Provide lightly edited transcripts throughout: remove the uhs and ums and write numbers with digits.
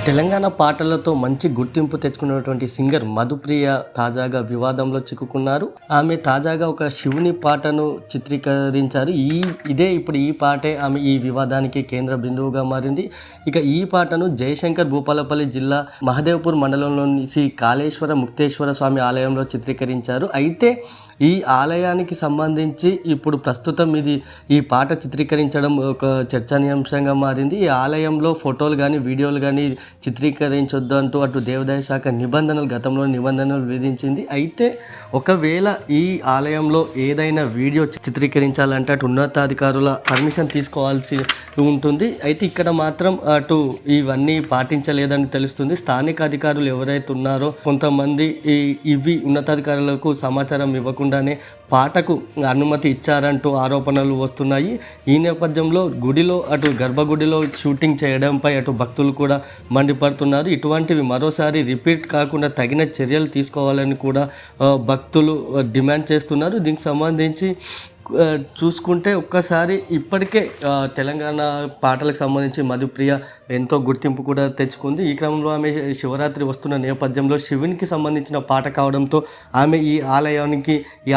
తెలంగాణ పాటలతో మంచి గుర్తింపు తెచ్చుకున్నటువంటి సింగర్ మధుప్రియ తాజాగా వివాదంలో చిక్కుకున్నారు. ఆమె తాజాగా ఒక శివుని పాటను చిత్రీకరించారు. ఇప్పుడు ఈ పాటే ఆమె ఈ వివాదానికి కేంద్ర బిందువుగా మారింది. ఇక ఈ పాటను జయశంకర్ భూపాలపల్లి జిల్లా మహదేవ్పూర్ మండలంలోని శ్రీ కాళేశ్వర ముక్తేశ్వర స్వామి ఆలయంలో చిత్రీకరించారు. అయితే ఈ ఆలయానికి సంబంధించి ఇప్పుడు ప్రస్తుతం ఈ పాట చిత్రీకరించడం ఒక చర్చనీయాంశంగా మారింది. ఈ ఆలయంలో ఫోటోలు కానీ వీడియోలు కానీ చిత్రీకరించొద్దు అంటూ అటు దేవాదాయ శాఖ గతంలో నిబంధనలు విధించింది. అయితే ఒకవేళ ఈ ఆలయంలో ఏదైనా వీడియో చిత్రీకరించాలంటే అటు ఉన్నతాధికారుల పర్మిషన్ తీసుకోవాల్సి ఉంటుంది. అయితే ఇక్కడ మాత్రం అటు ఇవన్నీ పాటించలేదని తెలుస్తుంది. స్థానిక అధికారులు ఎవరైతే ఉన్నారో కొంతమంది ఇవి ఉన్నతాధికారులకు సమాచారం ఇవ్వకుండానే పాటకు అనుమతి ఇచ్చారంటూ ఆరోపణలు వస్తున్నాయి. ఈ నేపథ్యంలో అటు గర్భగుడిలో షూటింగ్ చేయడంపై అటు భక్తులు కూడా మండిపడుతున్నారు. ఇటువంటివి మరోసారి రిపీట్ కాకుండా తగిన చర్యలు తీసుకోవాలని కూడా భక్తులు డిమాండ్ చేస్తున్నారు. దీనికి సంబంధించి చూసుకుంటే ఒక్కసారి ఇప్పటికే తెలంగాణ పాటలకు సంబంధించి మధుప్రియ ఎంతో గుర్తింపు కూడా తెచ్చుకుంది. ఈ క్రమంలో ఆమె శివరాత్రి వస్తున్న నేపథ్యంలో శివునికి సంబంధించిన పాట కావడంతో ఆమె ఈ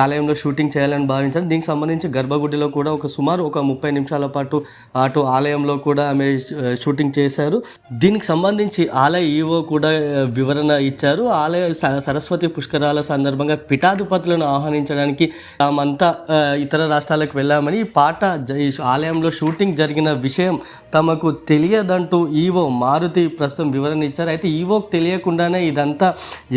ఆలయంలో షూటింగ్ చేయాలని భావించారు. దీనికి సంబంధించి గర్భగుడిలో కూడా సుమారు 30 నిమిషాల పాటు అటు ఆలయంలో కూడా ఆమె షూటింగ్ చేశారు. దీనికి సంబంధించి ఆలయ ఈవో కూడా వివరణ ఇచ్చారు. ఆలయ సరస్వతి పుష్కరాల సందర్భంగా పీఠాధిపతులను ఆహ్వానించడానికి తామంతా ఇతర రాష్ట్రాలకు వెళ్ళామని ఈ పాట ఆలయంలో షూటింగ్ జరిగిన విషయం తమకు తెలియదంటూ ఈవో మారుతి ప్రస్తుతం వివరణ ఇచ్చారు. అయితే ఈవోకి తెలియకుండానే ఇదంతా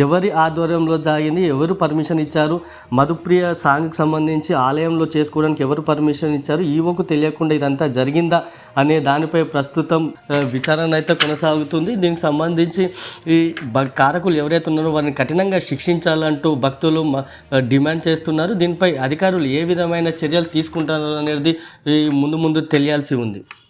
ఎవరి ఆధ్వర్యంలో జరిగింది, ఎవరు పర్మిషన్ ఇచ్చారు, మధుప్రియ సాంగ్కి సంబంధించి ఆలయంలో చేసుకోవడానికి ఎవరు పర్మిషన్ ఇచ్చారు, ఈవోకు తెలియకుండా ఇదంతా జరిగిందా అనే దానిపై ప్రస్తుతం విచారణ అయితే కొనసాగుతుంది. దీనికి సంబంధించి ఈ కారకులు ఎవరైతే ఉన్నారో వారిని కఠినంగా శిక్షించాలంటూ భక్తులు డిమాండ్ చేస్తున్నారు. దీనిపై అధికారులు ఏ విధమైన చర్యలు తీసుకుంటారు అనేది ముందు తెలియాల్సి ఉంది.